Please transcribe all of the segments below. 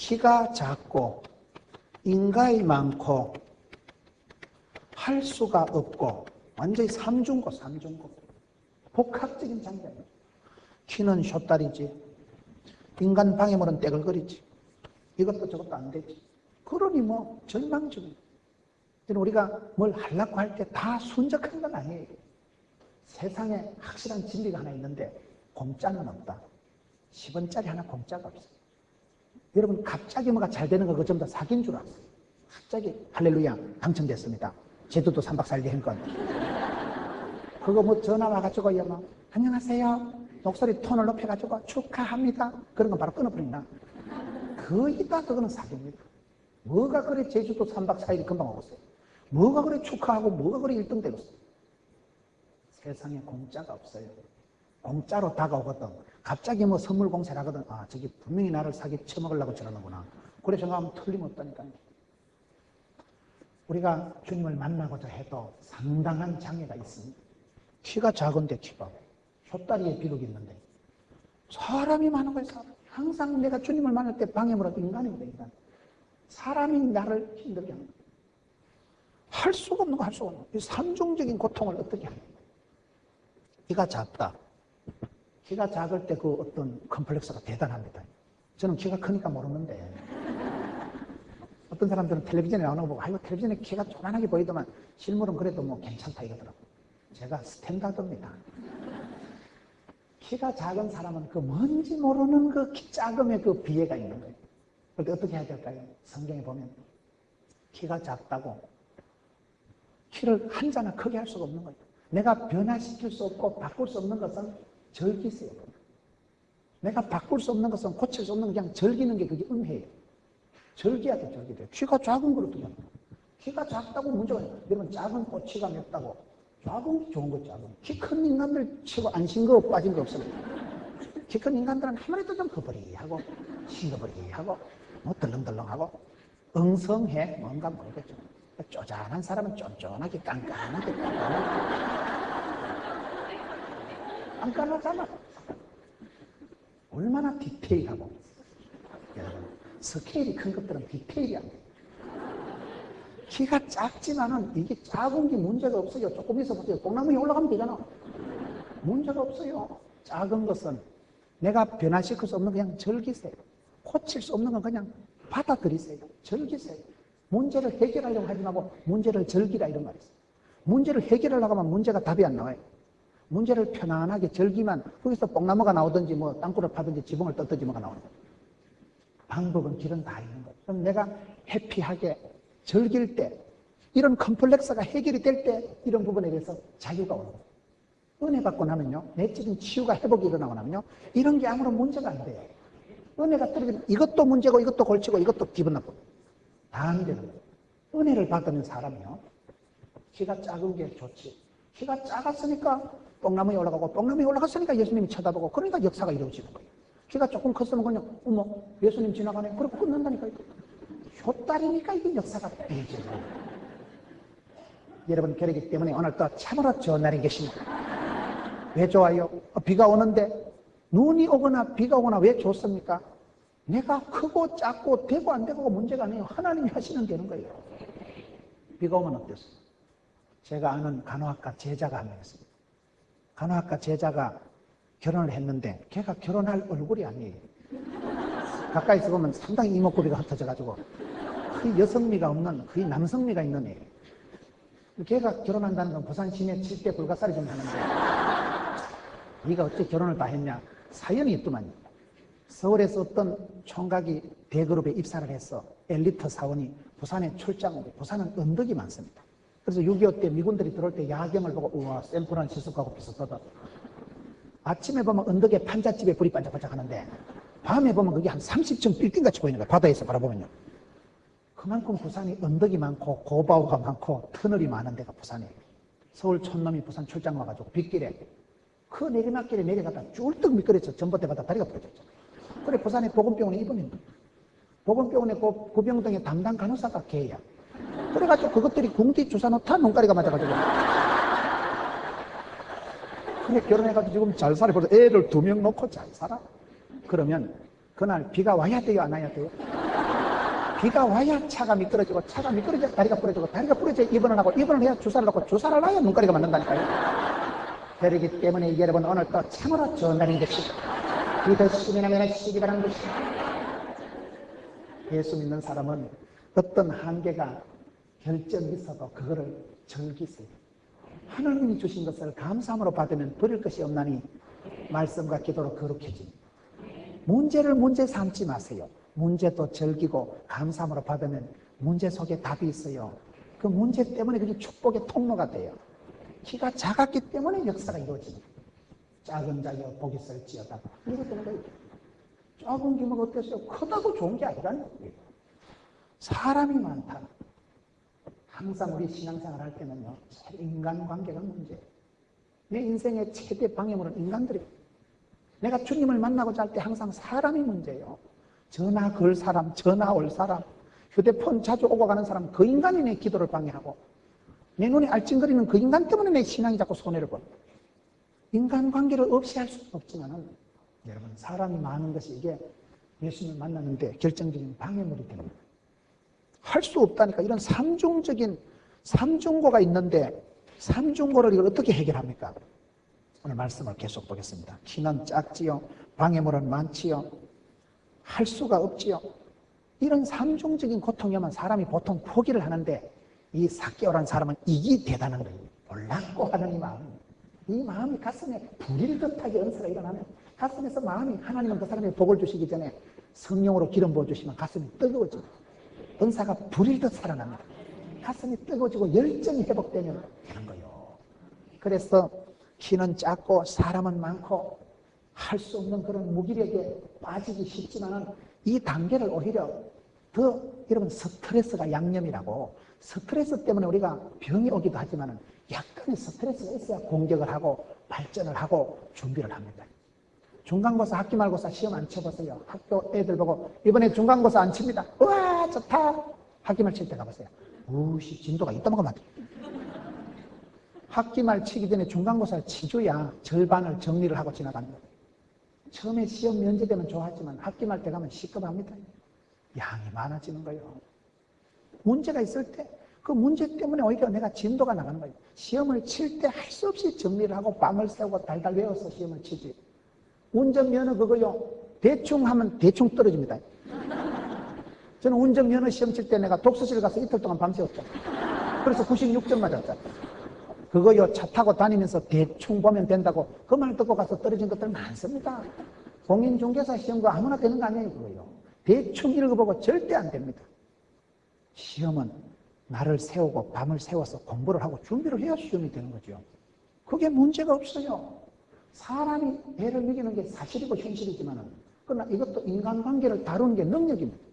키가 작고 인가이 많고 할 수가 없고 완전히 삼중고. 복합적인 장면이에요. 키는 숏다리지, 인간 방해물은 떼글거리지, 이것도 저것도 안 되지. 그러니 뭐 절망적이에요. 우리가 뭘 하려고 할 때 다 순적한 건 아니에요. 세상에 확실한 진리가 하나 있는데 공짜는 없다. 10원짜리 하나 공짜가 없어요. 여러분 갑자기 뭐가 잘 되는 거 그거 전부 다 사기인 줄 알았어요. 갑자기 할렐루야 당첨됐습니다. 제주도 3박 4일 여행권. 그거 뭐 전화 와가지고 뭐 안녕하세요. 목소리 톤을 높여가지고 축하합니다. 그런 거 바로 끊어버린다. 거의 다 그거는 사기입니다. 뭐가 그래 제주도 3박 4일이 금방 오고 있어요. 뭐가 그래 축하하고 뭐가 그래 1등 되고 있어요. 세상에 공짜가 없어요. 공짜로 다가오거든. 갑자기 뭐 선물 공세를 하거든. 아, 저기 분명히 나를 사기 쳐먹으려고 저러는구나. 그래 생각하면 틀림없다니까요. 우리가 주님을 만나고자 해도 상당한 장애가 있습니다. 키가 작은데 키가 숏다리에 비극이 있는데 사람이 많은 거예요. 사람. 항상 내가 주님을 만날 때 방해물은 인간입니다. 인간. 사람이 나를 힘들게 합니다. 할 수가 없는 거 할 수가 없는 거. 이 삼중적인 고통을 어떻게 합니까? 키가 작다. 키가 작을 때 그 어떤 컴플렉스가 대단합니다. 저는 키가 크니까 모르는데 어떤 사람들은 텔레비전에 나오는 거 보고 아이고 텔레비전에 키가 조만하게 보이더만 실물은 그래도 뭐 괜찮다 이러더라고요. 제가 스탠다드입니다. 키가 작은 사람은 그 뭔지 모르는 그 키 작음의 그 비애가 있는 거예요. 그런데 어떻게 해야 될까요? 성경에 보면 키가 작다고 키를 한자나 크게 할 수가 없는 거예요. 내가 변화시킬 수 없고 바꿀 수 없는 것은 절기세요. 내가 바꿀 수 없는 것은 고칠 수 없는 그냥 절기는 게 그게 은혜예요. 절기야 돼, 절기돼. 키가 작은 걸 어떻게 합니까? 키가 작다고 문제가 있어요. 여러분 작은 꼬치가 맵다고 작은 게 좋은 거 작은. 키 큰 인간들 치고 안 싱거워 빠진 거 없어요. 키 큰 인간들은 아무래도 좀 허버리하고 싱거버리하고 뭐 덜렁덜렁하고 엉성해 뭔가 모르겠죠. 쪼잔한 사람은 쫀쫀하게 깐깐하게 깐깐하잖아. 얼마나 디테일하고. 여러분 스케일이 큰 것들은 디테일이 안 돼요. 키가 작지만은 이게 작은 게 문제가 없어요. 조금 있어 보세요. 뽕나무에 올라가면 되잖아. 문제가 없어요. 작은 것은 내가 변화시킬 수 없는 그냥 즐기세요. 고칠 수 없는 건 그냥 받아들이세요. 즐기세요. 문제를 해결하려고 하지 말고 문제를 즐기라 이런 말이 있어요. 문제를 해결하려고 하면 문제가 답이 안 나와요. 문제를 편안하게 즐기면 거기서 뽕나무가 나오든지 뭐 땅굴을 파든지 지붕을 떴든지 뭐가 나오는 거예요. 방법은 길은 다 있는 거예요. 그럼 내가 해피하게 즐길 때 이런 컴플렉스가 해결이 될 때 이런 부분에 대해서 자유가 오는 거예요. 은혜 받고 나면요. 내적인 치유가 회복이 일어나고 나면요. 이런 게 아무런 문제가 안 돼요. 은혜가 떨어지면 이것도 문제고 이것도 골치고 이것도 기분 나쁘고 다 안 되는 거예요. 은혜를 받으면 사람이요. 키가 작은 게 좋지. 키가 작았으니까 뽕나무에 올라가고 뽕나무에 올라갔으니까 예수님이 쳐다보고 그러니까 역사가 이루어지는 거예요. 키가 조금 컸으면 그냥 어머 예수님 지나가네. 그러고 끝난다니까요. 숏다리니까 이게 역사가 이루어지는 거예요. 여러분 그렇기 때문에 오늘 또 참으로 좋은 날이 계십니다. 왜 좋아요? 비가 오는데 눈이 오거나 비가 오거나 왜 좋습니까? 내가 크고 작고 되고 안 되고가 문제가 아니에요. 하나님이 하시면 되는 거예요. 비가 오면 어땠어요? 제가 아는 간호학과 제자가 한 명 있습니다. 간호학과 제자가 결혼을 했는데 걔가 결혼할 얼굴이 아니에요. 가까이서 보면 상당히 이목구비가 흩어져가지고 거의 여성미가 없는 거의 남성미가 있는 애예요. 걔가 결혼한다는 건 부산 시내 7대 불가사리 좀 하는데 네가 어째 결혼을 다 했냐? 사연이 있더만요. 서울에서 어떤 총각이 대그룹에 입사를 해서 엘리트 사원이 부산에 출장 오고 부산은 언덕이 많습니다. 그래서 6.25 때 미군들이 들어올 때 야경을 보고 우와 샌프란 시스코하고 비슷하다. 아침에 보면 언덕에 판잣집에 불이 반짝반짝 하는데 밤에 보면 그게 한 30층 빌딩같이 보이는 거예요. 바다에서 바라보면요. 그만큼 부산이 언덕이 많고 고바우가 많고 터널이 많은 데가 부산이에요. 서울 촌놈이 부산 출장 와가지고 빗길에 그 내리막길에 내려가다 쫄떡 미끄러져 전봇대 바다 다리가 부러졌죠. 그래 부산에 보건병원에 입원입니다. 보건병원에 그 병동의 담당 간호사가 걔야. 그래가지고 그것들이 궁디 주사 놓다 눈가리가 맞아가지고 그래 결혼해가지고 지금 잘 살아. 벌써 애를 2명 놓고 잘 살아. 그러면 그날 비가 와야 돼요 안 와야 돼요? 비가 와야 차가 미끄러지고, 차가 미끄러져야 다리가 부러지고, 다리가 부러져야 입원을 하고, 입원을 해야 주사를 놓고, 주사를 놔야 눈가리가 맞는다니까요. 그렇기 때문에 여러분, 오늘 또 참으로 좋은 날인 것이고, 믿으시면 하시기 바라는 것입니다. 예수 믿는 사람은 어떤 한계가 결점이 있어도 그거를 즐기세요. 하나님이 주신 것을 감사함으로 받으면 버릴 것이 없나니 말씀과 기도로 거룩해집니다. 문제를 문제 삼지 마세요. 문제도 즐기고 감사함으로 받으면 문제 속에 답이 있어요. 그 문제 때문에 그게 축복의 통로가 돼요. 키가 작았기 때문에 역사가 이루어집니다. 작은 자여 복이 있을지어다. 이것 때문에 작은 규모가 어땠어요? 크다고 좋은 게 아니라는 거예요. 사람이 많다. 항상 우리 신앙생활 할 때는요, 인간관계가 문제예요. 내 인생의 최대 방해물은 인간들이에요. 내가 주님을 만나고자 할 때 항상 사람이 문제예요. 전화 걸 사람, 전화 올 사람, 휴대폰 자주 오고 가는 사람, 그 인간이 내 기도를 방해하고, 내 눈에 알찡거리는 그 인간 때문에 내 신앙이 자꾸 손해를 보는 거예요. 인간관계를 없이 할 수는 없지만은, 여러분, 사람이 많은 것이 이게 예수님을 만나는데 결정적인 방해물이 됩니다. 할 수 없다니까. 이런 삼중고가 있는데 삼중고를 이걸 어떻게 해결합니까? 오늘 말씀을 계속 보겠습니다. 키는 작지요, 방해물은 많지요, 할 수가 없지요. 이런 삼중적인 고통이 오면 사람이 보통 포기를 하는데, 이 삭개오라는 사람은 이게 대단한 거예요. 놀랍고 하는 이 마음이 가슴에 불일 듯하게 은사가 일어나면, 가슴에서 마음이, 하나님은 그 사람에게 복을 주시기 전에 성령으로 기름 부어주시면 가슴이 뜨거워집니다. 은사가 불일 듯 살아납니다. 가슴이 뜨거워지고 열정이 회복되면 되는 거예요. 그래서 키는 작고 사람은 많고 할 수 없는 그런 무기력에 빠지기 쉽지만은, 이 단계를 오히려 더, 여러분, 스트레스가 양념이라고, 스트레스 때문에 우리가 병이 오기도 하지만은 약간의 스트레스가 있어야 공격을 하고 발전을 하고 준비를 합니다. 중간고사, 학기말고사 시험 안 쳐보세요. 학교 애들 보고 이번에 중간고사 안 칩니다. 우와 좋다. 학기말 칠 때 가보세요. 우씨 진도가 이따만큼 안 돼. 학기말 치기 전에 중간고사를 치줘야 절반을 정리를 하고 지나갑니다. 처음에 시험 면제되면 좋아하지만 학기말 때 가면 시급합니다. 양이 많아지는 거예요. 문제가 있을 때 그 문제 때문에 오히려 내가 진도가 나가는 거예요. 시험을 칠 때 할 수 없이 정리를 하고 밤을 새우고 달달 외워서 시험을 치지. 운전면허 그거요, 대충 하면 대충 떨어집니다. 저는 운전면허 시험 칠 때 내가 독서실 가서 이틀 동안 밤새웠죠. 그래서 96점 맞았죠. 그거요, 차 타고 다니면서 대충 보면 된다고 그 말 듣고 가서 떨어진 것들 많습니다. 공인중개사 시험도 아무나 되는 거 아니에요. 그거요, 대충 읽어보고 절대 안 됩니다. 시험은 날을 세우고 밤을 세워서 공부를 하고 준비를 해야 시험이 되는 거죠. 그게 문제가 없어요. 사람이 배를 이기는 게 사실이고 현실이지만은, 그러나 이것도 인간관계를 다루는 게 능력입니다.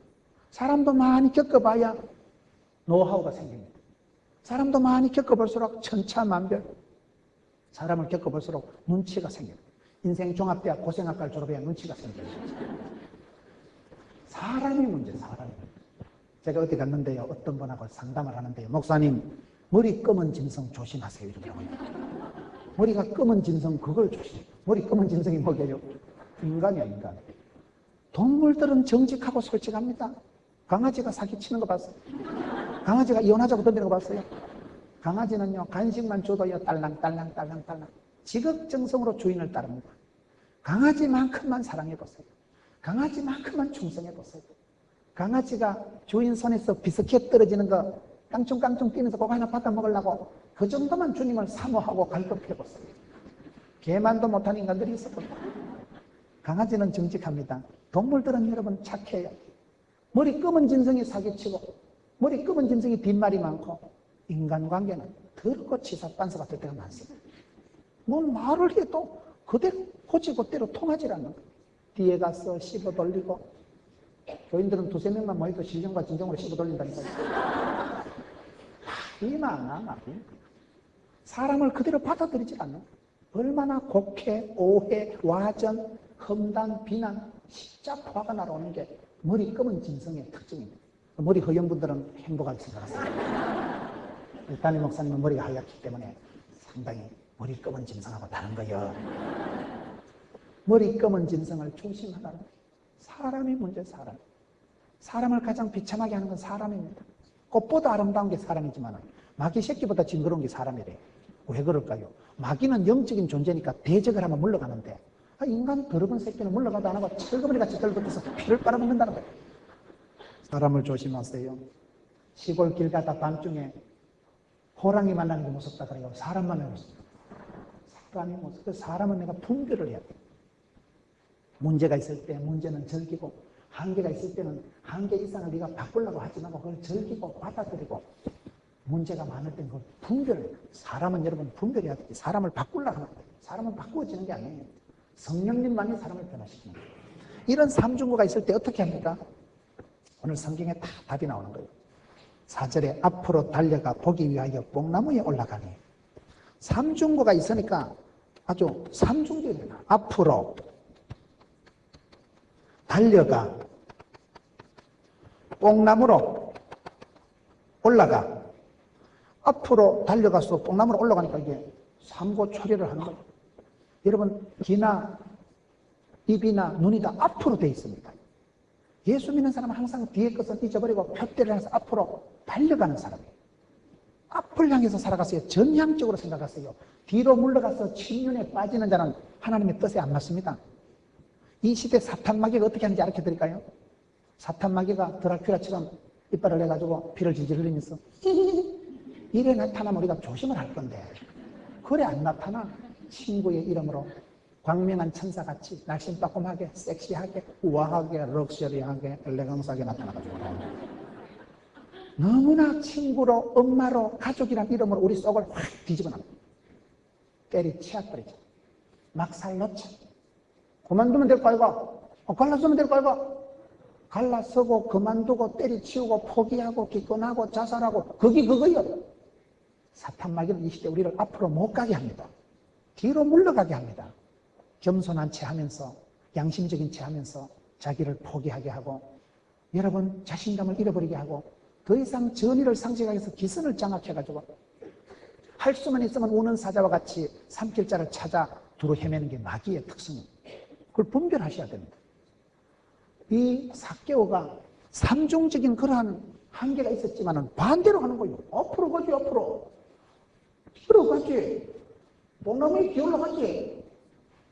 사람도 많이 겪어봐야 노하우가 생깁니다. 사람도 많이 겪어볼수록 천차만별, 사람을 겪어볼수록 눈치가 생깁니다. 인생 종합대학 고생학과를 졸업해야 눈치가 생겨요. 사람이 문제, 사람이. 제가 어디 갔는데요, 어떤 분하고 상담을 하는데요, 목사님, 머리 검은 짐승 조심하세요. 이러더라고요. 머리가 검은 짐승, 그걸 조심. 머리 검은 짐승이 뭐게요? 인간이야, 인간. 동물들은 정직하고 솔직합니다. 강아지가 사기치는 거 봤어요? 강아지가 이혼하자고 덤비는 거 봤어요? 강아지는요, 간식만 줘도요, 딸랑딸랑. 지극정성으로 주인을 따릅니다. 강아지만큼만 사랑해보세요. 강아지만큼만 충성해보세요. 강아지가 주인 손에서 비스켓 떨어지는 거 깡충깡충 뛰면서 그거 하나 받아 먹으려고 그 정도만 주님을 사모하고 갈급해보세요. 개만도 못한 인간들이 있었거든요. 강아지는 정직합니다. 동물들은 여러분 착해요. 머리 검은 짐승이 사기치고 머리 검은 짐승이 뒷말이 많고, 인간관계는 더럽고 치사빤스 같을 때가 많습니다. 뭔 말을 해도 그대로 고지고대로 통하지 않는 거예요. 뒤에 가서 씹어 돌리고, 교인들은 두세 명만 모여도 신령과 진정으로 씹어 돌린다니까요. 이만하나 사람을 그대로 받아들이지 않는 거예요. 얼마나 곡해, 오해, 와전, 험단, 비난, 진짜 화가 날아오는 게 머리 검은 짐승의 특징입니다. 머리 허연 분들은 행복하게 생각하세요. 담임 목사님은 머리가 하얗기 때문에 상당히 머리 검은 짐승하고 다른 거예요. 머리 검은 짐승을 조심하라는 거예요. 사람이 문제, 사람. 사람을 가장 비참하게 하는 건 사람입니다. 꽃보다 아름다운 게 사람이지만 마귀 새끼보다 징그러운 게 사람이래요. 왜 그럴까요? 마귀는 영적인 존재니까 대적을 하면 물러가는데 인간 더러운 새끼는 물러가도 안 하고 철거머리 같이 들붙어서 피를 빨아먹는다는 거예요. 사람을 조심하세요. 시골 길 가다 밤중에 호랑이 만나는 게 무섭다 그래요. 사람 만나는 게 무섭다. 사람이 무섭다. 사람은 내가 분별을 해야 돼요. 문제가 있을 때 문제는 즐기고, 한계가 있을 때는 한계 이상을 네가 바꾸려고 하지 말고 그걸 즐기고 받아들이고, 문제가 많을 때는 그걸 분별해야 돼요. 사람은 여러분 분별해야 돼요. 사람을 바꾸려고 하는 거예요. 사람은 바꾸어지는 게 아니에요. 성령님만이 사람을 변화시키는 거예요. 이런 삼중고가 있을 때 어떻게 합니까? 오늘 성경에 다 답이 나오는 거예요. 4절에 앞으로 달려가 보기 위하여 뽕나무에 올라가니. 삼중고가 있으니까 아주 삼중적입니다. 앞으로 달려가 뽕나무로 올라가. 앞으로 달려가서 뽕나무로 올라가니까 이게 삼고 초려를 하는 거예요. 여러분, 귀나 입이나 눈이 다 앞으로 돼 있습니다. 예수 믿는 사람은 항상 뒤에 것은 잊어버리고 푯대를 향해서 앞으로 달려가는 사람이에요. 앞을 향해서 살아갔어요. 전향적으로 생각하세요. 뒤로 물러가서 침륜에 빠지는 자는 하나님의 뜻에 안 맞습니다. 이 시대 사탄 마귀가 어떻게 하는지 알려 드릴까요? 사탄 마귀가 드라큘라처럼 이빨을 내가지고 피를 질질 흘리면서 이래 나타나면 우리가 조심을 할 건데, 그래 안 나타나. 친구의 이름으로 광명한 천사같이 날씬빠꼼하게 섹시하게 우아하게 럭셔리하게 엘레강스하게 나타나가지고 너무나 친구로 엄마로 가족이란 이름으로 우리 속을 확 뒤집어놔. 때리치워버리죠. 막살 놓쳐. 그만두면 될 거 아이가? 갈라서면 될 거 아이가? 갈라서고 그만두고 때리치우고 포기하고 기권하고 자살하고 그게 그거요. 사탄 마귀는 이 시대 우리를 앞으로 못 가게 합니다. 뒤로 물러가게 합니다. 겸손한 채 하면서, 양심적인 채 하면서 자기를 포기하게 하고, 여러분 자신감을 잃어버리게 하고, 더 이상 전의를 상실하게 해서 기선을 장악해가지고 할 수만 있으면 우는 사자와 같이 삼킬자를 찾아 두루 헤매는 게 마귀의 특성입니다. 그걸 분별하셔야 됩니다. 이 삭개오가 삼중적인 그러한 한계가 있었지만 반대로 하는 거예요. 앞으로 가지, 앞으로. 뒤로 가지. 뽕나무에 기울러 가지.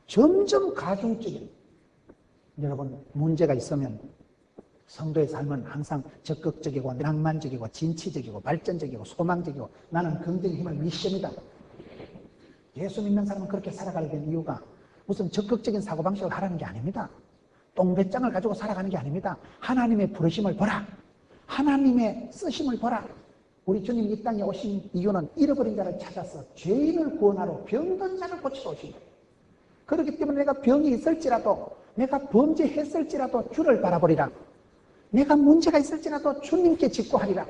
점점 가중적인. 여러분, 문제가 있으면 성도의 삶은 항상 적극적이고 낭만적이고 진취적이고 발전적이고 소망적이고 나는 긍정의 힘을 미션이다. 예수 믿는 사람은 그렇게 살아가게 된 이유가 무슨 적극적인 사고방식을 하라는 게 아닙니다. 똥배짱을 가지고 살아가는 게 아닙니다. 하나님의 부르심을 보라. 하나님의 쓰심을 보라. 우리 주님 이 땅에 오신 이유는 잃어버린 자를 찾아서 죄인을 구원하러 병든 자를 고치러 오신 거예요. 그렇기 때문에 내가 병이 있을지라도, 내가 범죄했을지라도 주를 바라보리라. 내가 문제가 있을지라도 주님께 직구하리라.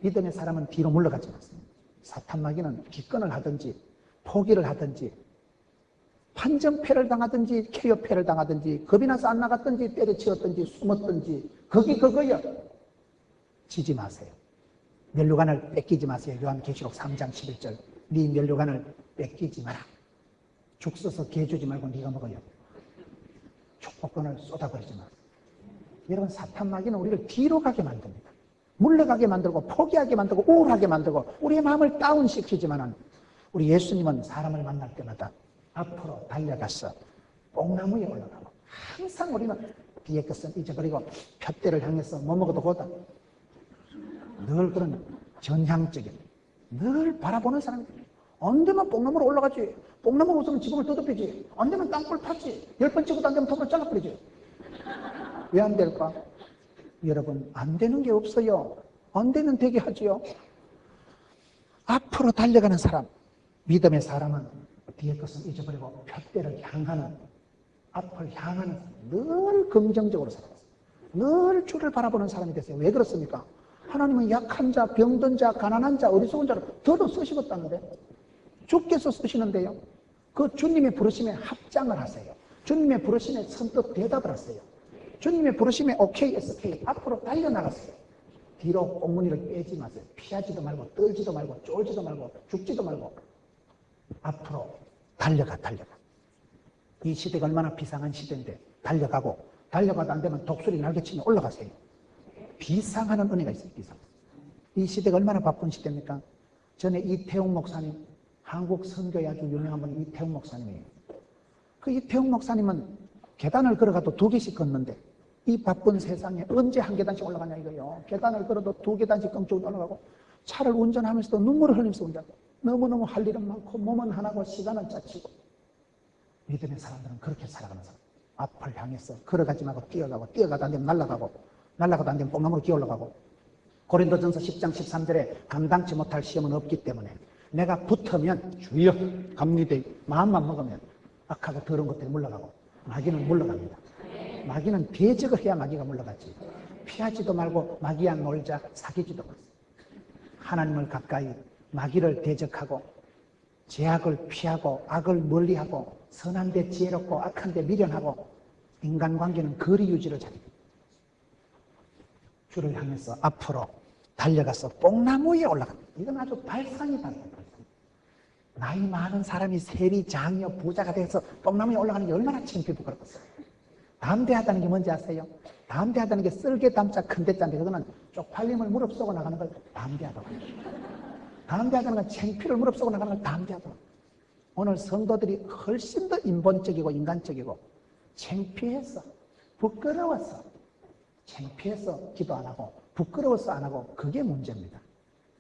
믿음의 사람은 뒤로 물러가지 않습니다. 사탄 마귀는 기권을 하든지 포기를 하든지 판정패를 당하든지 KO패를 당하든지 겁이 나서 안 나갔든지 때려치웠든지 숨었든지 그거요. 지지 마세요. 면류관을 뺏기지 마세요. 요한계시록 3장 11절. 네 면류관을 뺏기지 마라. 죽 써서 개 주지 말고 네가 먹어요. 축복권을 쏟아버리지 마. 여러분, 사탄 마귀는 우리를 뒤로 가게 만듭니다. 물러가게 만들고 포기하게 만들고 우울하게 만들고 우리의 마음을 다운시키지만 우리 예수님은 사람을 만날 때마다 앞으로 달려가서 뽕나무에 올라가고, 항상 우리는 뒤에 것은 잊어버리고 푯대를 향해서 뭐 먹어도 고다. 늘 그런 전향적인, 늘 바라보는 사람입니다. 안 되면 뽕나무로 올라가지. 뽕나무 없으면 지붕을 더럽히지. 안 되면 땅굴 파지. 10번 찍어도 안 되면 톱을 잘라버리지. 왜 안 될까? 여러분, 안 되는 게 없어요. 안 되면 되게 하지요. 앞으로 달려가는 사람, 믿음의 사람은 뒤에 것을 잊어버리고 푯대를 향하는, 앞을 향하는, 늘 긍정적으로 살아가세요. 늘 주를 바라보는 사람이 되세요. 왜 그렇습니까? 하나님은 약한 자, 병든 자, 가난한 자, 어리석은 자를 더더 쓰시겠다는데, 주께서 쓰시는데요. 그 주님의 부르심에 합장을 하세요. 주님의 부르심에 선뜻 대답을 하세요. 주님의 부르심에 오케이, SK, 앞으로 달려나가세요. 뒤로 꽁무니를 빼지 마세요. 피하지도 말고, 떨지도 말고, 쫄지도 말고, 죽지도 말고, 앞으로 달려가. 이 시대가 얼마나 비상한 시대인데 달려가고, 달려가도 안 되면 독수리 날개치며 올라가세요. 비상하는 은혜가 있어요. 비상. 이 시대가 얼마나 바쁜 시대입니까? 전에 이태웅 목사님, 한국 선교에 아주 유명한 분 이태웅 목사님이에요. 그 이태웅 목사님은 계단을 걸어가도 2개씩 걷는데 이 바쁜 세상에 언제 한 계단씩 올라가냐 이거요. 계단을 걸어도 2계단씩 껑쭉 올라가고 차를 운전하면서도 눈물을 흘리면서 운전하고 너무너무 할 일은 많고 몸은 하나고 시간은 짜치고 믿음의 사람들은 그렇게 살아가는 사람. 앞을 향해서 걸어가지 말고 뛰어가고 뛰어가다 안 되면 날아가고 날아가다 안 되면 뽕나무로 기어 올라가고 고린도전서 10장 13절에 감당치 못할 시험은 없기 때문에 내가 붙으면 주여 갑니다. 마음만 먹으면 악하고 더러운 것들이 물러가고 마귀는 물러갑니다. 마귀는 대적을 해야 마귀가 물러가지. 피하지도 말고 마귀야 놀자 사귀지도 마세요. 하나님을 가까이 마귀를 대적하고 죄악을 피하고 악을 멀리하고 선한 데 지혜롭고 악한 데 미련하고 인간관계는 거리 유지를 잘해요. 주를 향해서 앞으로 달려가서 뽕나무 위에 올라갑니다. 이건 아주 발상이다. 나이 많은 사람이 세리 장녀 부자가 돼서 뽕나무 위에 올라가는 게 얼마나 창피해 부끄럽겠어요. 담대하다는 게 뭔지 아세요? 담대하다는 게 쓸개 담자 큰 대자인데 그거는 쪽팔림을 무릅쓰고 나가는 걸 담대하다고 해요. 담대하다는 건 창피를 무릅쓰고 나가는 걸 담대하다고 해요. 오늘 성도들이 훨씬 더 인본적이고 인간적이고 창피해서 부끄러워서 창피해서 기도 안 하고 부끄러워서 안 하고 그게 문제입니다.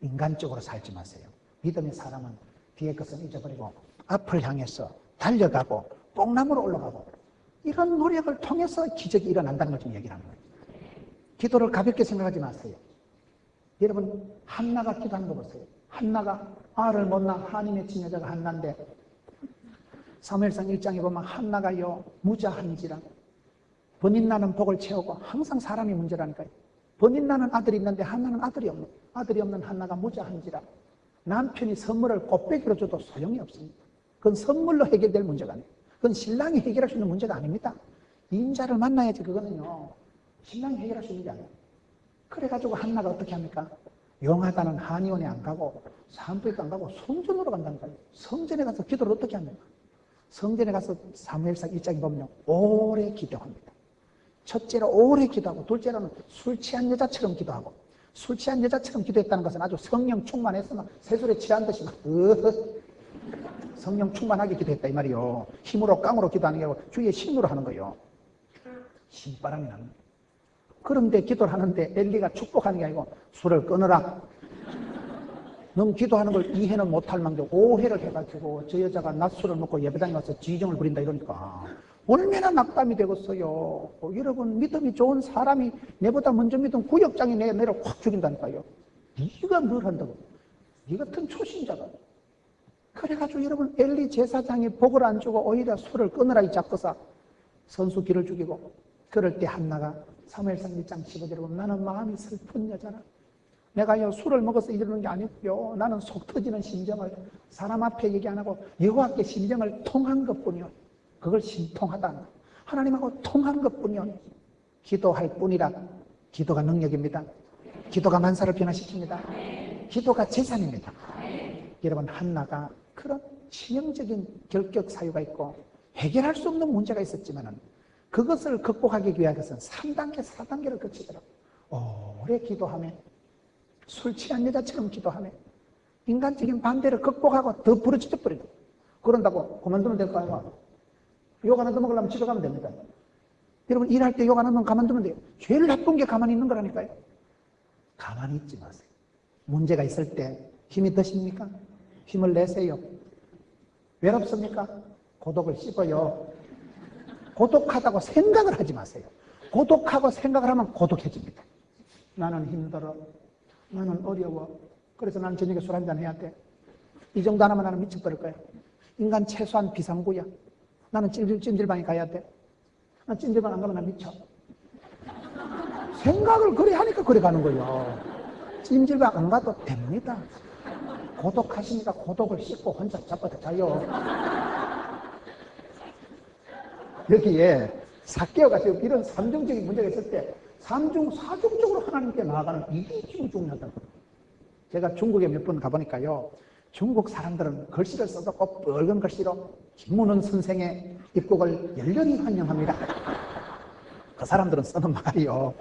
인간적으로 살지 마세요. 믿음의 사람은 뒤에 것은 잊어버리고 앞을 향해서 달려가고 뽕나무로 올라가고 이런 노력을 통해서 기적이 일어난다는 걸 좀 얘기를 하는 거예요. 기도를 가볍게 생각하지 마세요. 여러분 한나가 기도하는 거 보세요. 한나가 알을 못 낳아 한이 맺힌 여자가 한나인데 사무엘상 1장에 보면 한나가요 무자한지라 번인 나는 복을 채우고 항상 사람이 문제라니까요. 번인 나는 아들이 있는데 한나는 아들이 없는 한나가 무자한지라 남편이 선물을 곱빼기로 줘도 소용이 없습니다. 그건 선물로 해결될 문제가 아니에요. 그건 신랑이 해결할 수 있는 문제가 아닙니다. 인자를 만나야지 그거는요. 신랑이 해결할 수 있는 게 아니에요. 그래가지고 한나가 어떻게 합니까? 용하다는 한의원에 안 가고 산부인과 안 가고 성전으로 간다니까요. 성전에 가서 기도를 어떻게 합니까? 성전에 가서 사무엘상 1장에 보면 오래 기도합니다. 첫째로 오래 기도하고 둘째로는 술 취한 여자처럼 기도하고 술 취한 여자처럼 기도했다는 것은 아주 성령 충만해서 막 새술에 취한 듯이 막 성령 충만하게 기도했다 이 말이요. 힘으로 깡으로 기도하는 게 아니고 주의 힘으로 하는 거예요. 힘바람이 나는 거예요. 그런데 기도를 하는데 엘리가 축복하는 게 아니고 술을 끊으라. 넌 기도하는 걸 이해는 못할 망정 오해를 해가지고 저 여자가 낮술을 먹고 예배당에 와서 지정을 부린다 이러니까 얼마나 낙담이 되겠어요. 여러분 믿음이 좋은 사람이 내보다 먼저 믿은 구역장이 내를 확 죽인다니까요. 네가 뭘 한다고. 네 같은 초신자가. 그래가지고 여러분 엘리 제사장이 복을 안 주고 오히려 술을 끊으라 이 잡고서 선수 길을 죽이고 그럴 때 한나가 사무엘상 1장 15절에 보면 나는 마음이 슬픈 여자라. 내가요 술을 먹어서 이러는 게 아니고요. 나는 속 터지는 심정을 사람 앞에 얘기 안 하고 여호와께 심정을 통한 것뿐이요. 그걸 심통하다. 하나님하고 통한 것뿐이요. 기도할 뿐이라. 기도가 능력입니다. 기도가 만사를 변화시킵니다. 기도가 재산입니다. 여러분 한나가 그런 치명적인 결격 사유가 있고 해결할 수 없는 문제가 있었지만 그것을 극복하기 위해서는 3단계, 4단계를 거치더라고요. 오래 기도하며 술 취한 여자처럼 기도하며 인간적인 반대를 극복하고 더 부러지져 버리고 그런다고 그만두면 될 거 아니에요. 욕 안 얻어 먹으려면 집에 가면 됩니다. 여러분 일할 때 욕 안 얻으면 가만두면 돼요. 제일 나쁜 게 가만히 있는 거라니까요. 가만히 있지 마세요. 문제가 있을 때 힘이 드십니까? 힘을 내세요. 외롭습니까? 고독을 씹어요. 고독하다고 생각을 하지 마세요. 고독하고 생각을 하면 고독해집니다. 나는 힘들어. 나는 어려워. 그래서 나는 저녁에 술 한잔 해야 돼. 이 정도 하나면 나는 미쳐버릴 거야. 인간 최소한 비상구야. 나는 찜질방에 가야 돼. 난 찜질방 안 가면 나 미쳐. 생각을 그래 하니까 그래 가는 거예요. 찜질방 안 가도 됩니다. 고독하시니까 고독을 씹고 혼자 잡아도 자요. 여기에 삭개오가 지금 이런 삼중적인 문제가 있을 때 삼중, 사중적으로 하나님께 나아가는 이게 지금 중요하다고. 제가 중국에 몇 번 가보니까요. 중국 사람들은 글씨를 써도 꼭 붉은 글씨로 김문은 선생의 입국을 열렬히 환영합니다. 그 사람들은 쓰는 말이요.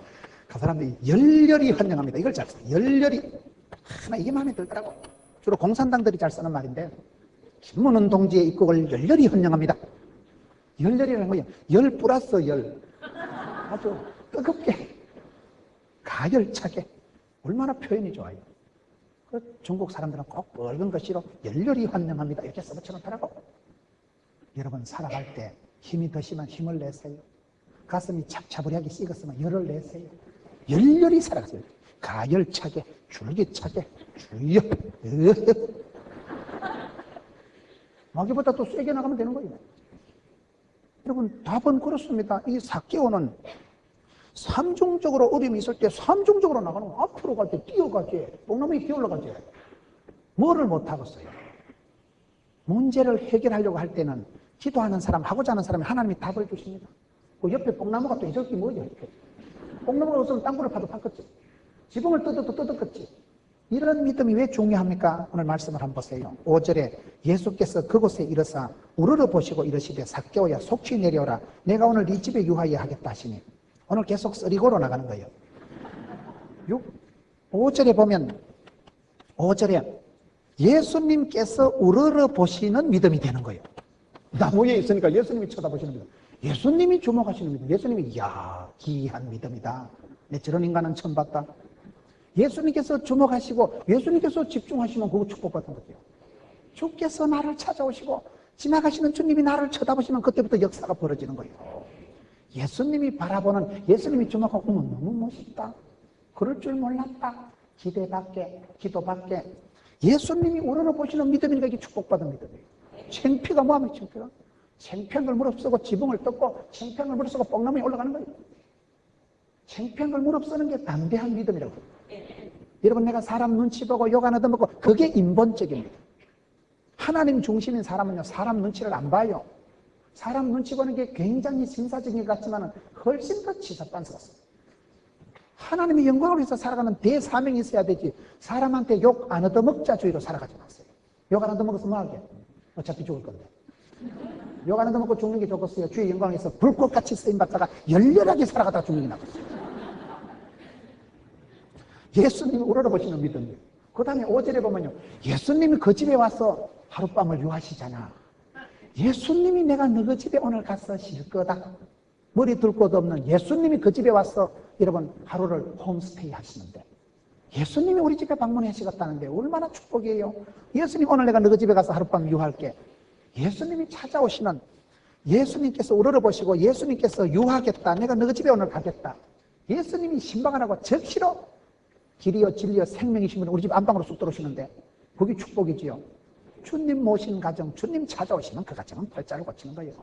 그 사람들이 열렬히 환영합니다. 이걸 잘 써요. 열렬히. 하나 이게 마음에 들더라고. 주로 공산당들이 잘 쓰는 말인데, 김문훈 동지의 입국을 열렬히 환영합니다. 열렬이라는 거예요. 열 플러스 열. 아주 뜨겁게, 가열차게. 얼마나 표현이 좋아요. 그 중국 사람들은 꼭 붉은 글씨로 열렬히 환영합니다. 이렇게 써붙여놓더라고. 여러분, 살아갈 때 힘이 드시면 힘을 내세요. 가슴이 착차부리하게 식었으면 열을 내세요. 열렬히 살아가세요. 가열차게, 줄기차게, 주여. 마귀보다 또 세게 나가면 되는 거예요. 여러분, 답은 그렇습니다. 이 삭개오는 삼중적으로 어려움이 있을 때 삼중적으로 나가는 거. 앞으로 갈 때 뛰어가지. 뽕나무에 기어올라가지. 뭐를 못하겠어요? 문제를 해결하려고 할 때는 기도하는 사람, 하고자 하는 사람이 하나님이 답을 주십니다. 그 옆에 뽕나무가 또 이렇게 뭐죠? 이렇게. 뽕나무가 없으면 땅굴을 파도 팠겠지. 지붕을 뜯어도 뜯었겠지. 이런 믿음이 왜 중요합니까? 오늘 말씀을 한번 보세요. 5절에 예수께서 그곳에 이르사 우러러 보시고 이르시되 삭개오야 속히 내려오라. 내가 오늘 네 집에 유하여 하겠다 하시니. 오늘 계속 쓰리고로 나가는 거예요. 5절에 보면 5절에 예수님께서 우러러 보시는 믿음이 되는 거예요. 나무에 있으니까 예수님이 쳐다보시는 믿음. 예수님이 주목하시는 믿음. 예수님이 이야 기이한 믿음이다. 내 저런 인간은 처음 봤다. 예수님께서 주목하시고 예수님께서 집중하시면 그거 축복받은 거죠. 주께서 나를 찾아오시고 지나가시는 주님이 나를 쳐다보시면 그때부터 역사가 벌어지는 거예요. 예수님이 바라보는, 예수님이 주목하고 어머 너무 멋있다. 그럴 줄 몰랐다. 기대밖에, 기도밖에. 예수님이 우러러 보시는 믿음이니까 이게 축복받은 믿음이에요. 창피가 뭐하면 창피가? 창피한 걸 무릅쓰고 지붕을 뜯고 창피한 걸 무릅쓰고 뽕나무에 올라가는 거예요. 창피한 걸 무릅쓰는 게 담대한 믿음이라고. 여러분, 내가 사람 눈치 보고 욕 안 얻어먹고 그게 인본적입니다. 하나님 중심인 사람은요, 사람 눈치를 안 봐요. 사람 눈치 보는 게 굉장히 신사적인 것 같지만 훨씬 더 치사반스럽습니다. 하나님의 영광을 위해서 살아가는 대사명이 있어야 되지, 사람한테 욕 안 얻어먹자주의로 살아가지 마세요. 욕 안 얻어먹어서 뭐 하게? 어차피 죽을 건데. 욕 안 얻어먹고 죽는 게 좋겠어요? 주의 영광을 위해서 불꽃같이 쓰임받다가 열렬하게 살아가다가 죽는 게 낫겠어요. 예수님이 우러러보시는 믿음이에요. 그 다음에 5절에 보면요, 예수님이 그 집에 와서 하룻밤을 유하시잖아. 예수님이 내가 너희 집에 오늘 가서 쉴 거다. 머리 둘 곳 없는 예수님이 그 집에 와서 여러분 하루를 홈스테이 하시는데, 예수님이 우리 집에 방문하시겠다는데 얼마나 축복이에요. 예수님 오늘 내가 너희 집에 가서 하룻밤 유할게. 예수님이 찾아오시는, 예수님께서 우러러보시고 예수님께서 유하겠다. 내가 너희 집에 오늘 가겠다. 예수님이 신방을 하고 적시로 길이요 진리요 생명이신 분이 우리 집 안방으로 쑥 들어오시는데 그게 축복이지요. 주님 모신 가정, 주님 찾아오시면 그 가정은 팔자를 고치는 거예요.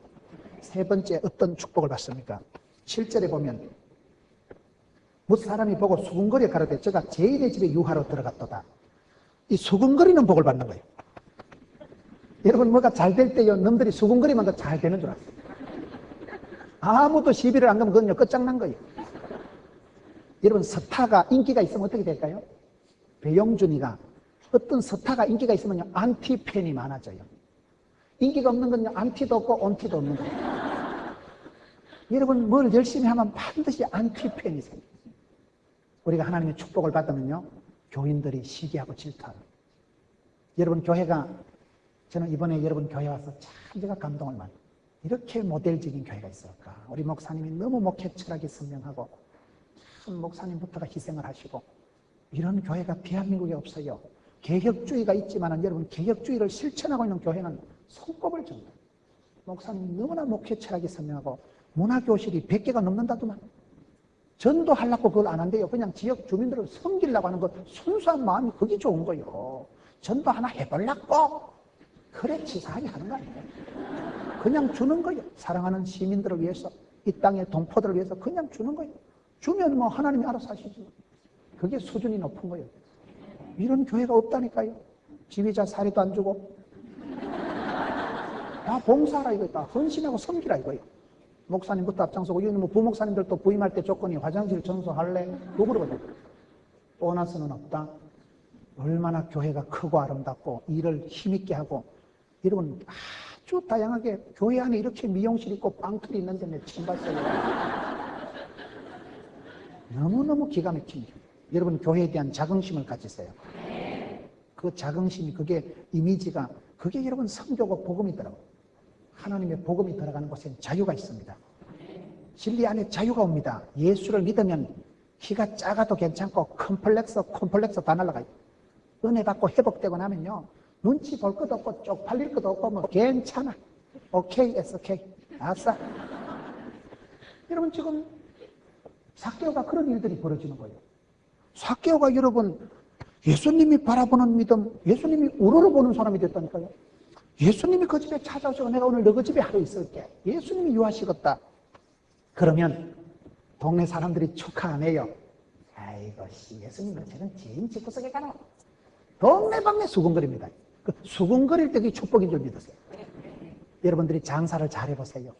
세 번째 어떤 축복을 받습니까? 7절에 보면 무 사람이 보고 수군거리에 가로되 저가 제1의 집에 유하러 들어갔도다. 이 수군거리는 복을 받는 거예요. 여러분, 뭐가 잘 될 때요, 놈들이 수군거리만 더 잘 되는 줄 알았어요. 아무도 시비를 안 가면 그건요 끝장난 거예요. 여러분, 스타가 인기가 있으면 어떻게 될까요? 배용준이가 어떤 스타가 인기가 있으면요 안티팬이 많아져요. 인기가 없는 건요 안티도 없고 온티도 없는 거예요. 여러분, 뭘 열심히 하면 반드시 안티팬이 생겨요. 우리가 하나님의 축복을 받으면요 교인들이 시기하고 질투하는. 여러분, 교회가, 저는 이번에 여러분 교회 와서 참 제가 감동을 많이, 이렇게 모델적인 교회가 있을까. 우리 목사님이 너무 목회 철학이 선명하고 참 목사님부터가 희생을 하시고, 이런 교회가 대한민국에 없어요. 개혁주의가 있지만 여러분 개혁주의를 실천하고 있는 교회는 손꼽을 정도. 목사님 너무나 목회 철학이 선명하고 문화교실이 100개가 넘는다더만. 전도하려고 그걸 안 한대요. 그냥 지역 주민들을 섬기려고 하는 것, 순수한 마음이 그게 좋은 거예요. 전도 하나 해보려고 그래 치사하게 하는 거 아니에요. 그냥 주는 거예요. 사랑하는 시민들을 위해서, 이 땅의 동포들을 위해서 그냥 주는 거예요. 주면 뭐 하나님이 알아서 하시지. 그게 수준이 높은 거예요. 이런 교회가 없다니까요. 지휘자 사례도 안 주고 다 봉사라 이거다. 헌신하고 섬기라 이거예요. 목사님부터 앞장서고, 이거는 뭐 부목사님들도 부임할 때 조건이 화장실 청소할래? 누구로거든. 보너스는 없다. 얼마나 교회가 크고 아름답고 일을 힘있게 하고. 여러분, 아주 다양하게 교회 안에 이렇게 미용실 있고 빵틀이 있는데 내 처음 봤어요. 너무너무 기가 막힙니다. 여러분 교회에 대한 자긍심을 가지세요. 그 자긍심이 그게 이미지가 그게 여러분 성교고 복음이더라고요. 하나님의 복음이 들어가는 곳엔 자유가 있습니다. 진리 안에 자유가 옵니다. 예수를 믿으면 키가 작아도 괜찮고 콤플렉스 다 날아가요. 은혜 받고 회복되고 나면요. 눈치 볼 것도 없고 쪽팔릴 것도 없고 뭐 괜찮아. 오케이, 오케이. 아싸. 여러분 지금 삭개오가 그런 일들이 벌어지는 거예요. 삭개오가 여러분 예수님이 바라보는 믿음, 예수님이 우러러보는 사람이 됐다니까요. 예수님이 그 집에 찾아오시고 내가 오늘 너 그 집에 하루 있을게. 예수님이 유하시겠다. 그러면 동네 사람들이 축하 안 해요. 아이고 예수님은 저는 지인 집구석에 가나. 동네방네 수군거립니다. 그 수군거릴 때 그게 축복인 줄 믿으세요. 여러분들이 장사를 잘 해보세요.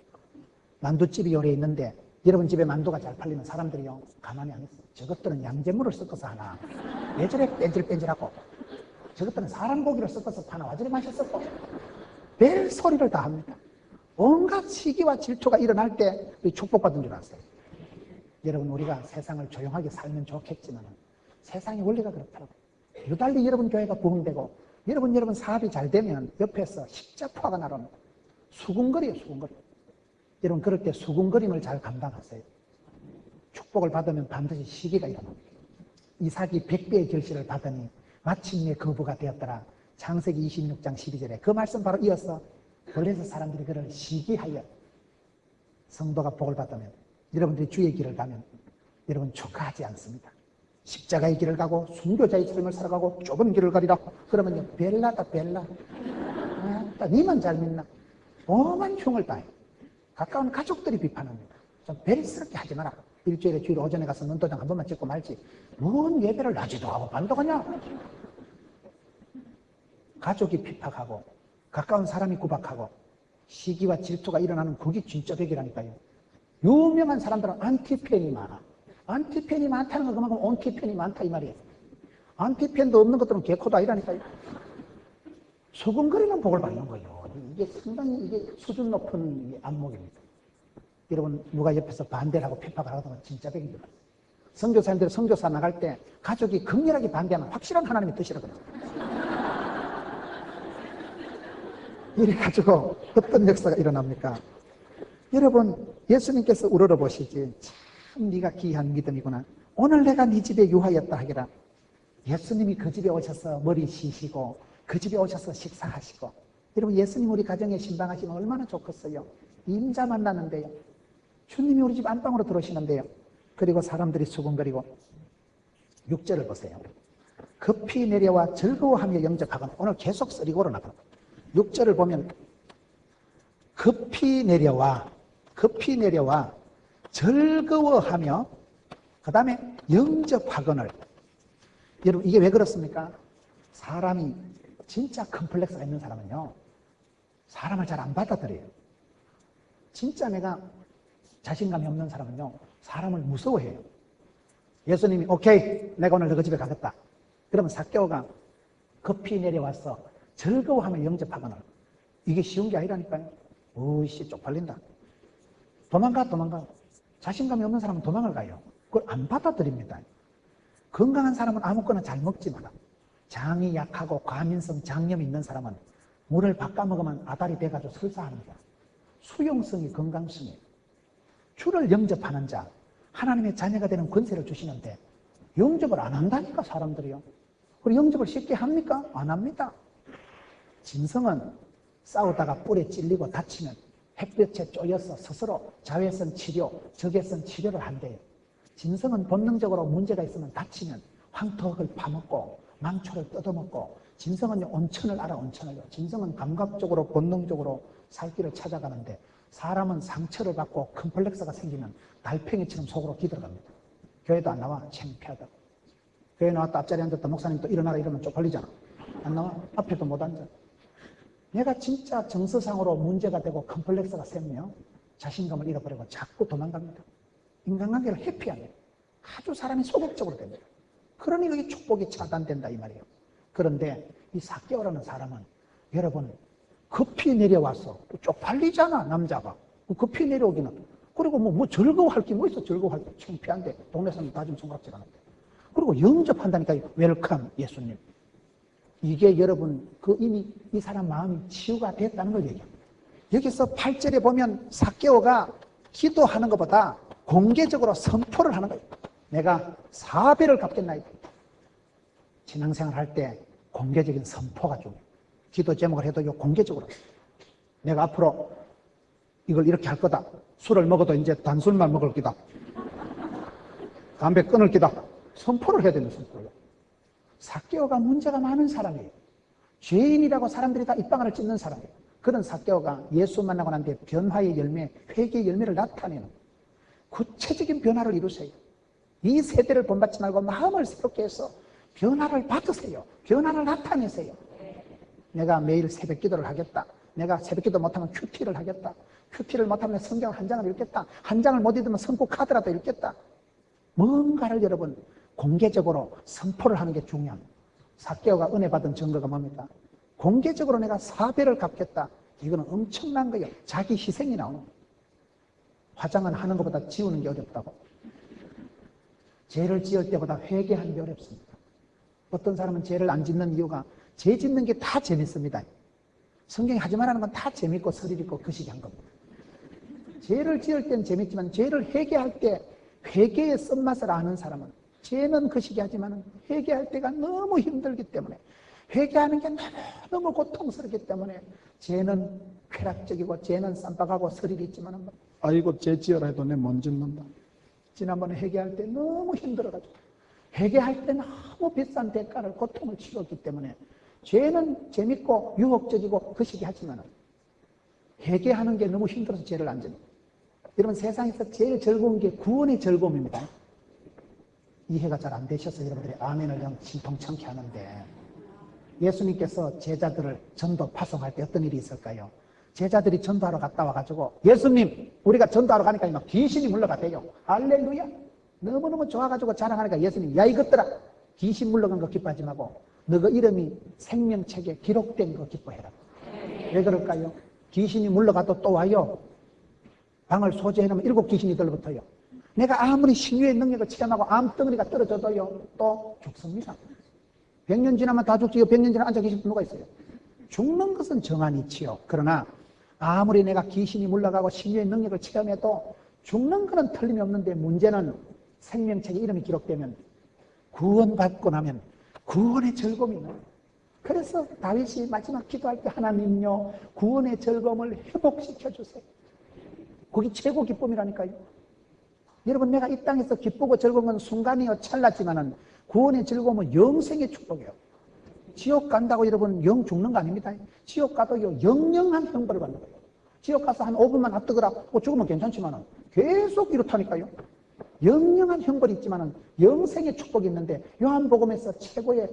만두집이 요래 있는데 여러분 집에 만두가 잘 팔리면 사람들이요 가만히 안 있어요. 저것들은 양잿물을 섞어서 하나. 왜 저래 뺀질뺀질하고. 저것들은 사람 고기를 섞어서 파나. 와 저래 맛있었고. 별 소리를 다 합니다. 온갖 시기와 질투가 일어날 때 축복받은 줄 아세요. 여러분 우리가 세상을 조용하게 살면 좋겠지만 세상의 원리가 그렇더라고요. 유달리 여러분 교회가 부흥되고 여러분 사업이 잘 되면 옆에서 십자포화가 날아옵니다. 수군거리예요, 수군거리. 여러분 그럴 때 수군거림을 잘 감당하세요. 축복을 받으면 반드시 시기가 일어납니다. 이삭이 100배의 결실을 받으니 마침내 거부가 되었더라. 창세기 26장 12절에 그 말씀 바로 이어서 원래서 사람들이 그를 시기하여 성도가 복을 받으면 여러분들이 주의 길을 가면 여러분 축하하지 않습니다. 십자가의 길을 가고 순교자의 삶을 살아가고 좁은 길을 가리라. 그러면요 벨라다 벨라. 니만 잘 믿나. 오만 흉을 다해. 가까운 가족들이 비판합니다. 좀 베리스럽게 하지 마라. 일주일에 주일 오전에 가서 눈도장 한 번만 찍고 말지. 뭔 예배를 낮에도 하고 밤도 가냐. 가족이 핍박하고 가까운 사람이 구박하고 시기와 질투가 일어나는 그게 진짜 백이라니까요. 유명한 사람들은 안티팬이 많아. 안티팬이 많다는 건 그만큼 온티팬이 많다 이 말이에요. 안티팬도 없는 것들은 개코도 아니라니까요. 수근거리는 복을 받는 거예요. 이게 상당히 이게 수준 높은 안목입니다. 여러분 누가 옆에서 반대를 하고 핍박을 하다가 진짜 백입니다. 선교사님들 선교사 나갈 때 가족이 극렬하게 반대하면 확실한 하나님의 뜻이라거든요. 이래가지고 어떤 역사가 일어납니까? 여러분 예수님께서 우러러보시지 참 네가 귀한 믿음이구나. 오늘 내가 네 집에 유하였다 하기라. 예수님이 그 집에 오셔서 머리 쉬시고 그 집에 오셔서 식사하시고 여러분 예수님 우리 가정에 신방하시면 얼마나 좋겠어요. 임자 만나는데요. 주님이 우리 집 안방으로 들어오시는데요. 그리고 사람들이 수군거리고 6절을 보세요. 급히 내려와 즐거워하며 영접하건 오늘 계속 쓰리고로 나가요. 6절을 보면 급히 내려와 즐거워하며 그 다음에 영접하거늘. 여러분 이게 왜 그렇습니까? 사람이 진짜 컴플렉스가 있는 사람은요 사람을 잘 안 받아들여요. 진짜 내가 자신감이 없는 사람은요 사람을 무서워해요. 예수님이 오케이 내가 오늘 너 집에 가겠다. 그러면 삭개오가 급히 내려와서 즐거워하며 영접하거늘. 이게 쉬운 게 아니라니까요. 어이씨 쪽팔린다. 도망가. 자신감이 없는 사람은 도망을 가요. 그걸 안 받아들입니다. 건강한 사람은 아무거나 잘 먹지 마라. 장이 약하고 과민성 장염이 있는 사람은 물을 바꿔 먹으면 아다리 돼가지고 설사합니다. 수용성이 건강성이에요. 주를 영접하는 자, 하나님의 자녀가 되는 권세를 주시는데 영접을 안 한다니까 사람들이요. 그리고 영접을 쉽게 합니까? 안 합니다. 진성은 싸우다가 뿔에 찔리고 다치면 햇볕에 쪼여서 스스로 자외선 치료, 적외선 치료를 한대요. 진성은 본능적으로 문제가 있으면 다치면 황토흙을 파먹고 망초를 뜯어먹고 진성은 온천을 알아 온천을요. 진성은 감각적으로 본능적으로 살 길을 찾아가는데 사람은 상처를 받고 컴플렉스가 생기면 달팽이처럼 속으로 기들어갑니다. 교회도 안 나와. 창피하다고. 교회 나왔다 앞자리에 앉았다 목사님 또 일어나라 이러면 쪽팔리잖아. 안 나와. 앞에도 못 앉아. 내가 진짜 정서상으로 문제가 되고 컴플렉스가 생기면 자신감을 잃어버리고 자꾸 도망갑니다. 인간관계를 회피합니다. 아주 사람이 소극적으로 됩니다. 그러니 그게 축복이 차단된다 이 말이에요. 그런데 이 삭개오라는 사람은 여러분 급히 내려와서 쪽팔리잖아 남자가. 급히 내려오기는 그리고 뭐 즐거워할 게 뭐 있어? 즐거워할 게 창피한데 동네 사람 다 좀 손가락질 하는데. 그리고 영접한다니까요. 웰컴 예수님. 이게 여러분 이미 이 사람 마음이 치유가 됐다는 걸 얘기합니다. 여기서 8절에 보면 삭개오가 기도하는 것보다 공개적으로 선포를 하는 거예요. 내가 4배를 갚겠나이다. 신앙생활 할 때 공개적인 선포가 중요해요. 기도 제목을 해도 공개적으로 내가 앞으로 이걸 이렇게 할 거다. 술을 먹어도 이제 단술만 먹을 기다. 담배 끊을 기다. 선포를 해야 되는 선포예요. 삭개오가 문제가 많은 사람이에요. 죄인이라고 사람들이 다 입방아를 찢는 사람이에요. 그런 삭개오가 예수 만나고 난 뒤에 변화의 열매, 회개의 열매를 나타내는 구체적인 변화를 이루세요. 이 세대를 본받지 말고 마음을 새롭게 해서 변화를 받으세요. 변화를 나타내세요. 내가 매일 새벽 기도를 하겠다. 내가 새벽 기도 못하면 큐티를 하겠다. 큐티를 못하면 성경을 한 장을 읽겠다. 한 장을 못 읽으면 성구 카드라도 읽겠다. 뭔가를 여러분 공개적으로 선포를 하는 게 중요합니다. 삭개오가 은혜 받은 증거가 뭡니까? 공개적으로 내가 4배를 갚겠다. 이거는 엄청난 거예요. 자기 희생이 나오는 거예요. 화장은 하는 것보다 지우는 게 어렵다고. 죄를 지을 때보다 회개하는 게 어렵습니다. 어떤 사람은 죄를 안 짓는 이유가 죄 짓는 게 다 재밌습니다. 성경이 하지 말라는 건 다 재밌고 스릴 있고 거시기한 겁니다. 죄를 지을 때는 재밌지만 죄를 회개할 때 회개의 쓴맛을 아는 사람은 죄는 거시기하지만 회개할 때가 너무 힘들기 때문에 회개하는 게 너무 고통스럽기 때문에 죄는 쾌락적이고 죄는 쌈박하고 스릴이 있지만 아이고 죄 지어라 해도 내 못 짓는다. 지난번에 회개할 때 너무 힘들어가지고 회개할 때 너무 비싼 대가를 고통을 치렀기 때문에 죄는 재밌고 유혹적이고 거시기하지만 회개하는 게 너무 힘들어서 죄를 안 짓는. 여러분 세상에서 제일 즐거운 게 구원의 즐거움입니다. 이해가 잘 안 되셔서 여러분들이 아멘을 좀 신통찮게 하는데 예수님께서 제자들을 전도 파송할 때 어떤 일이 있을까요? 제자들이 전도하러 갔다 와가지고 예수님 우리가 전도하러 가니까 막 귀신이 물러가대요. 할렐루야. 너무너무 좋아가지고 자랑하니까 예수님 야 이것들아 귀신 물러간 거 기뻐하지 말고 너가 이름이 생명책에 기록된 거 기뻐해라. 왜 그럴까요? 귀신이 물러가도 또 와요. 방을 소재해놓으면 7 귀신이 들러붙어요. 내가 아무리 신유의 능력을 체험하고 암덩어리가 떨어져도요 또 죽습니다. 100년 지나면 다 죽지. 100년 지나면 앉아 계실 누가 있어요? 죽는 것은 정한이치요. 그러나 아무리 내가 귀신이 물러가고 신유의 능력을 체험해도 죽는 것은 틀림이 없는데 문제는 생명책에 이름이 기록되면 구원받고 나면 구원의 즐거움이 있는 거예요. 그래서 다윗이 마지막 기도할 때 하나님요 구원의 즐거움을 회복시켜 주세요. 그게 최고 기쁨이라니까요. 여러분 내가 이 땅에서 기쁘고 즐거운 건 순간이요 찰나지만은 구원의 즐거움은 영생의 축복이에요. 지옥 간다고 여러분 영 죽는 거 아닙니다. 지옥 가도요 영영한 형벌을 받는 거예요. 지옥 가서 한 5분만 앞두거라 죽으면 괜찮지만은 계속 이렇다니까요. 영영한 형벌이 있지만은 영생의 축복이 있는데 요한복음에서 최고의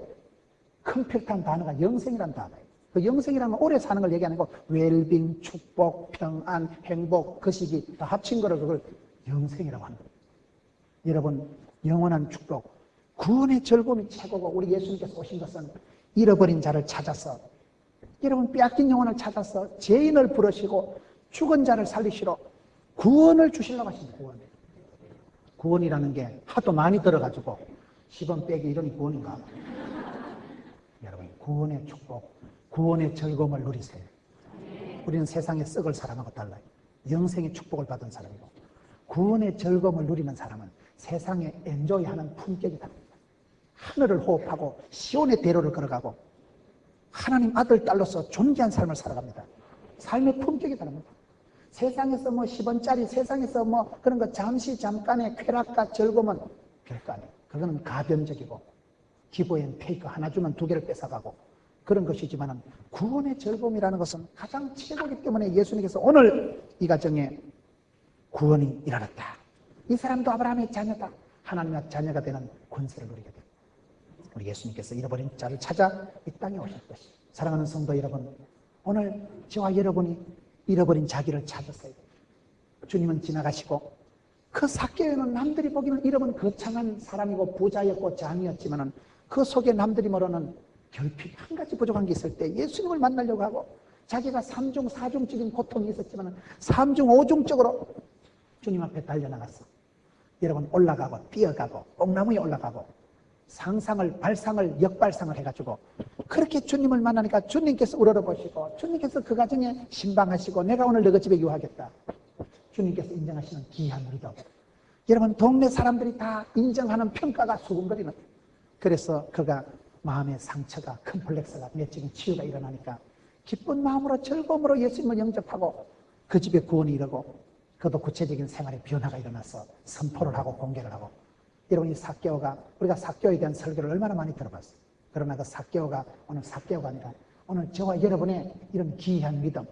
컴팩트한 단어가 영생이라는 단어예요. 그 영생이라는 건 오래 사는 걸 얘기하는 거 웰빙, 축복, 평안, 행복, 거시기 다 합친 거를 그걸 영생이라고 하는 거예요. 여러분 영원한 축복 구원의 즐거움이 최고고 우리 예수님께서 오신 것은 잃어버린 자를 찾아서 여러분 빼앗긴 영혼을 찾아서 죄인을 부르시고 죽은 자를 살리시러 구원을 주시려고 하십니다. 구원이라는 게 하도 많이 들어가지고 10원 빼기 이런 구원인가? 여러분 구원의 축복 구원의 즐거움을 누리세요. 우리는 세상의 썩을 사람하고 달라요. 영생의 축복을 받은 사람이고 구원의 즐거움을 누리는 사람은 세상에 엔조이하는 품격이 다릅니다. 하늘을 호흡하고 시온의 대로를 걸어가고 하나님 아들 딸로서 존귀한 삶을 살아갑니다. 삶의 품격이 다릅니다. 세상에서 10원짜리 세상에서 그런 거 잠깐의 쾌락과 즐거움은 별거 아니에요. 그거는 가변적이고 기부엔 페이크 하나 주면 2개를 뺏어가고 그런 것이지만 구원의 즐거움이라는 것은 가장 최고이기 때문에 예수님께서 오늘 이 가정에 구원이 일어났다. 이 사람도 아브라함의 자녀다. 하나님의 자녀가 되는 권세를 누리게 됩니다. 우리 예수님께서 잃어버린 자를 찾아 이 땅에 오실 것이. 사랑하는 성도 여러분, 오늘 저와 여러분이 잃어버린 자기를 찾았어요. 주님은 지나가시고 그 삭개오는 남들이 보기에는 잃어버린 거창한 사람이고 부자였고 장이었지만 그 속에 남들이 모르는 결핍 한 가지 부족한 게 있을 때 예수님을 만나려고 하고 자기가 3중 4중적인 고통이 있었지만 3중 5중적으로 주님 앞에 달려나갔어. 여러분 올라가고 뛰어가고 뽕나무에 올라가고 상상을 발상을 역발상을 해가지고 그렇게 주님을 만나니까 주님께서 우러러보시고 주님께서 그 가정에 신방하시고 내가 오늘 너희 집에 유하겠다. 주님께서 인정하시는 귀한 믿음. 여러분 동네 사람들이 다 인정하는 평가가 수군거리는. 그래서 그가 마음의 상처가 컴플렉스가 내적인 치유가 일어나니까 기쁜 마음으로 즐거움으로 예수님을 영접하고 그 집에 구원이 이르고 그도 구체적인 생활의 변화가 일어나서 선포를 하고 공개를 하고. 여러분 이 삭개오가 우리가 삭개오에 대한 설교를 얼마나 많이 들어봤어요. 그러나 그 삭개오가 오늘 삭개오가 아니라 오늘 저와 여러분의 이런 귀한 믿음.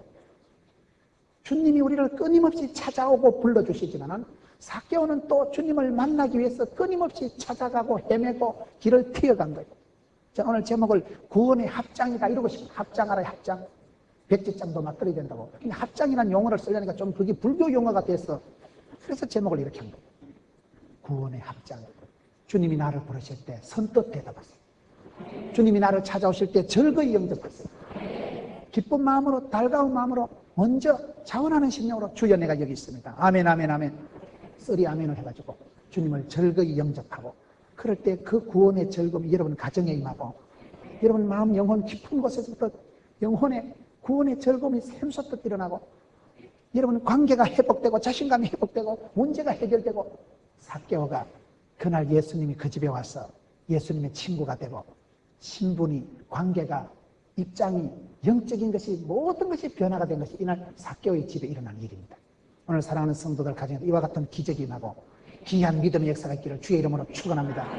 주님이 우리를 끊임없이 찾아오고 불러주시지만은 삭개오는 또 주님을 만나기 위해서 끊임없이 찾아가고 헤매고 길을 튀어간 거예요. 자, 오늘 제목을 구원의 합장이다 이러고 싶어요. 합장하라 합장. 백지장도 맞들어야 된다고. 근데 합장이라는 용어를 쓰려니까 좀 그게 불교 용어가 돼서 그래서 제목을 이렇게 한 거예요. 구원의 합장. 주님이 나를 부르실 때 선뜻 대답하세요. 주님이 나를 찾아오실 때 즐거이 영접하세요. 기쁜 마음으로 달가운 마음으로 먼저 자원하는 심령으로 주여 내가 여기 있습니다. 아멘 아멘 아멘. 쓰리 아멘을 해가지고 주님을 즐거이 영접하고 그럴 때 그 구원의 즐거움이 여러분 가정에 임하고 여러분 마음 영혼 깊은 곳에서부터 영혼의 구원의 즐거움이 샘솟듯 일어나고 여러분 관계가 회복되고 자신감이 회복되고 문제가 해결되고 삭개오가 그날 예수님이 그 집에 와서 예수님의 친구가 되고 신분이 관계가 입장이 영적인 것이 모든 것이 변화가 된 것이 이날 삭개오의 집에 일어난 일입니다. 오늘 사랑하는 성도들 가정에 이와 같은 기적이 임하고 귀한 믿음의 역사가 있기를 주의 이름으로 축원합니다.